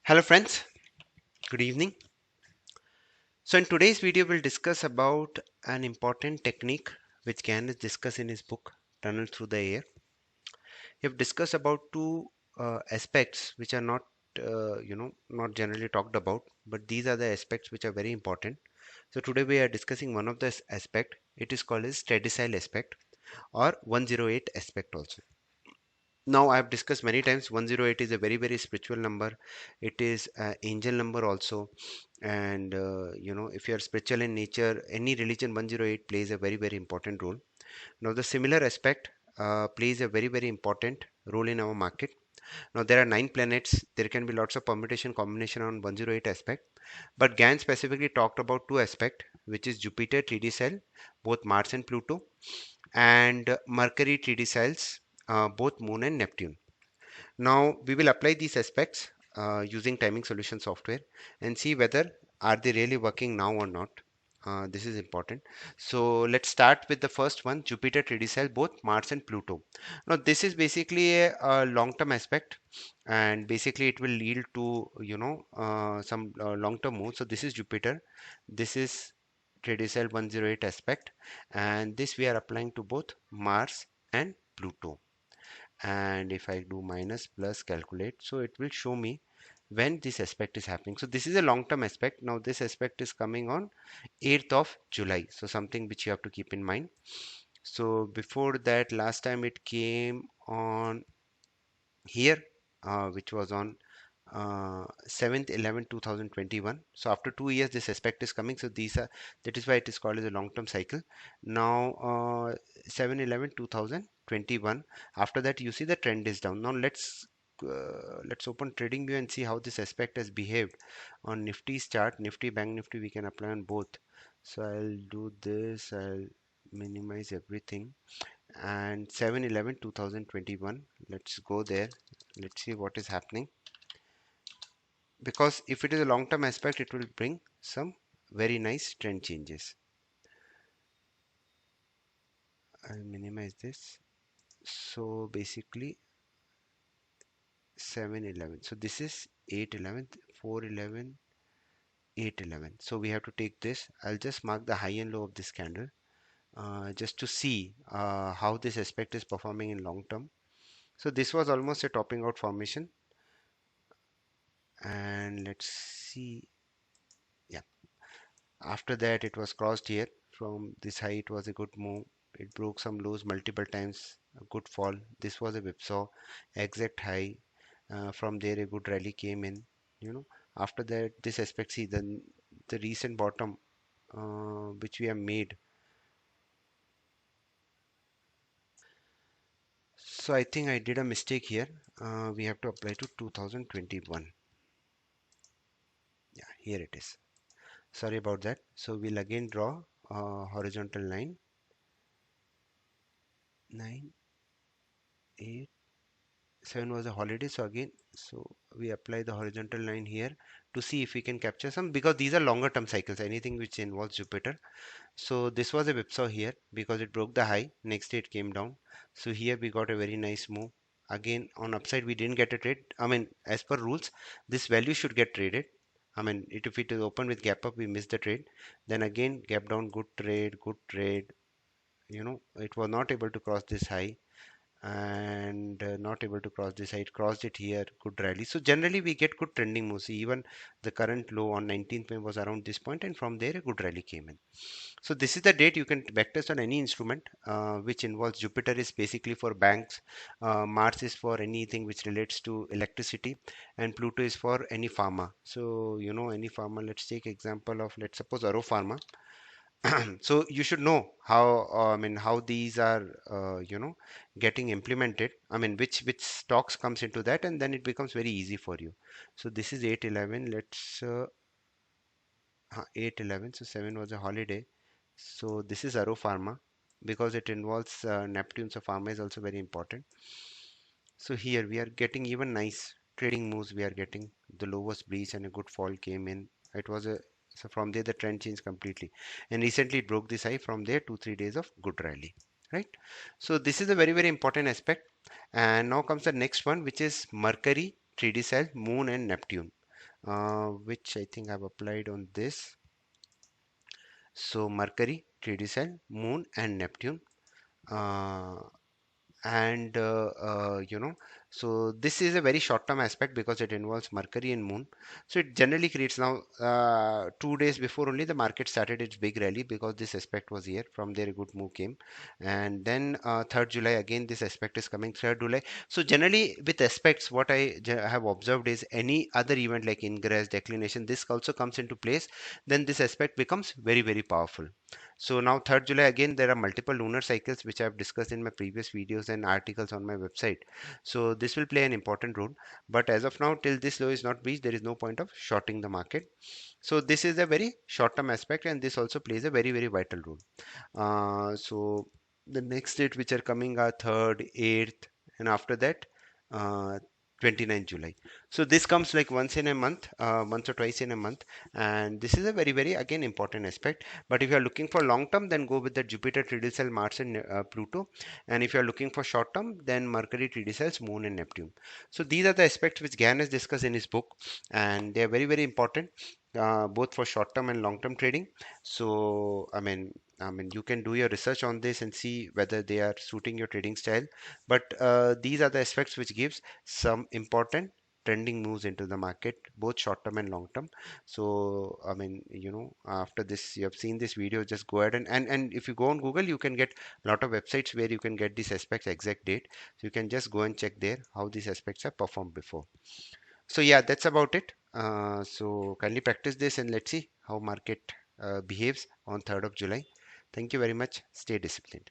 Hello friends, good evening. So in today's video we'll discuss about an important technique which Gann has discussed in his book Tunnel Through the Air. He have discussed about two aspects which are not generally talked about, but these are the aspects which are very important. So today we are discussing one of this aspect. It is called as Tredecile aspect or 108 aspect also. Now I have discussed many times 108 is a very spiritual number. It is an angel number also, and if you are spiritual in nature, any religion, 108 plays a very important role. Now the similar aspect plays a very important role in our market. Now there are 9 planets. There can be lots of permutation combination on 108 aspect, but Gann specifically talked about two aspect, which is Jupiter Tredecile, both Mars and Pluto, and Mercury Tredeciles, both Moon and Neptune. Now we will apply these aspects using timing solution software and see whether are they really working now or not. This is important. So let's start with the first one, Jupiter Tredecile, both Mars and Pluto. Now this is basically a long-term aspect, and basically it will lead to some long-term moves. So this is Jupiter, this is Tredecile 108 aspect, and this we are applying to both Mars and Pluto. And if I do minus plus calculate, so it will show me when this aspect is happening. So this is a long-term aspect. Now this aspect is coming on 8th of July, so something which you have to keep in mind. So before that, last time it came on here, which was on 7th 11 2021. So after 2 years this aspect is coming, so these are, that is why it is called as a long-term cycle. Now 7 11 2021, after that you see the trend is down. Now let's open trading view and see how this aspect has behaved on Nifty's chart. Nifty, bank Nifty, we can apply on both. So I'll do this, I'll minimize everything, and 7 11 2021, let's go there. Let's see what is happening, because if it is a long-term aspect it will bring some very nice trend changes. I'll minimize this. So basically 7-11, so this is 8-11, 4-11, 8-11. So we have to take this. I'll just mark the high and low of this candle, just to see how this aspect is performing in long term. So this was almost a topping out formation, and let's see. Yeah, after that it was crossed here. From this high it was a good move. It broke some lows multiple times, a good fall. This was a whipsaw, exact high. From there a good rally came in. After that this aspect, see the recent bottom which we have made. So I think I did a mistake here. We have to apply to 2021. Yeah, here it is. Sorry about that. So we'll again draw a horizontal line. 9, 8, 7 was a holiday, so again, so we apply the horizontal line here to see if we can capture some, because these are longer term cycles, anything which involves Jupiter. So this was a whipsaw here because it broke the high, next day it came down. So here we got a very nice move. Again on upside we didn't get a trade. I mean, as per rules this value should get traded. I mean, if it is open with gap up we missed the trade, then again gap down, good trade, good trade. It was not able to cross this high, and not able to cross this side, crossed it here, good rally. So generally we get good trending moves. Even the current low on 19th May was around this point, and from there a good rally came in. So this is the date. You can backtest on any instrument which involves. Jupiter is basically for banks, Mars is for anything which relates to electricity, and Pluto is for any pharma. So any pharma, let's take example of, let's suppose Aro Pharma. So you should know how, I mean, how these are getting implemented. I mean, which stocks comes into that, and then it becomes very easy for you. So this is 8-11. Let's 8-11. So 7 was a holiday. So this is Aro Pharma, because it involves Neptune. So pharma is also very important. So here we are getting even nice trading moves. We are getting the lowest breach and a good fall came in. It was a, so from there the trend changed completely, and recently it broke this high. From there 2-3 days of good rally, right? So this is a very important aspect. And now comes the next one, which is Mercury, Tredecile, Moon and Neptune. which I think I've applied on this. So Mercury, Tredecile, Moon, and Neptune. Uh, and so this is a very short term aspect because it involves Mercury and Moon. So it generally creates now 2 days before only the market started its big rally because this aspect was here. From there a good move came, and then 3rd July again this aspect is coming, 3rd July. So generally with aspects what I have observed is any other event like ingress, declination, this also comes into place, then this aspect becomes very very powerful. So now 3rd July again there are multiple lunar cycles which I have discussed in my previous videos and articles on my website. So this will play an important role. But as of now, till this low is not reached, there is no point of shorting the market. So this is a very short-term aspect, and this also plays a very very vital role. So the next date which are coming are 3rd, 8th, and after that, uh, 29th July. So this comes like once in a month, once or twice in a month, and this is a very very again important aspect. But if you are looking for long term, then go with the Jupiter, Tredecile, Mars, and Pluto. And if you are looking for short term, then Mercury, Tredecile, Moon, and Neptune. So these are the aspects which Gann has discussed in his book, and they are very very important. Both for short term and long term trading. So I mean, you can do your research on this and see whether they are suiting your trading style. But these are the aspects which gives some important trending moves into the market, both short term and long term. So I mean, after this, you have seen this video, just go ahead and if you go on Google, you can get a lot of websites where you can get these aspects exact date. So you can just go and check there how these aspects have performed before. So yeah, that's about it. So kindly practice this and let's see how market behaves on 3rd of July. Thank you very much. Stay disciplined.